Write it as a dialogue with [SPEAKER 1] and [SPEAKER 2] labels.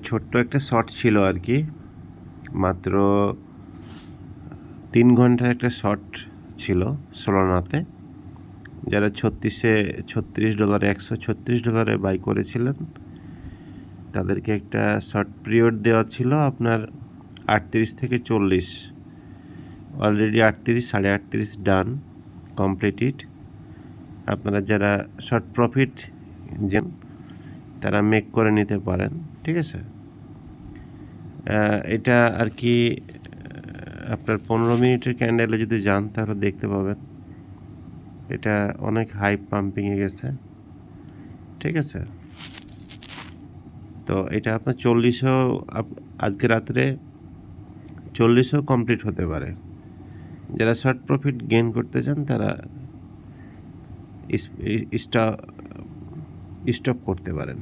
[SPEAKER 1] ছোট্ট একটা শর্ট ছিল আর কি, মাত্র 3 ঘন্টার একটা শর্ট ছিল সোলানাতে। যারা $36 $136 বাই করেছিলেন তাদেরকে একটা শর্ট পিরিয়ড দেওয়া ছিল আপনার 38 থেকে 40। অলরেডি 38, 38.5 ডান, কমপ্লিটেড। আপনারা যারা শর্ট প্রফিট যেন তারা মেক করে নিতে পারেন, ঠিক আছে। এটা আর কি আপনার 15 মিনিটের ক্যান্ডেলে যদি যান তাহলে দেখতে পাবেন এটা অনেক হাই পাম্পিংয়ে গেছে, ঠিক আছে। তো এটা আপনার 40ও আজকে রাত্রে 40ও কমপ্লিট হতে পারে। যারা শর্ট প্রফিট গেইন করতে চান তারা স্টপ করতে পারেন।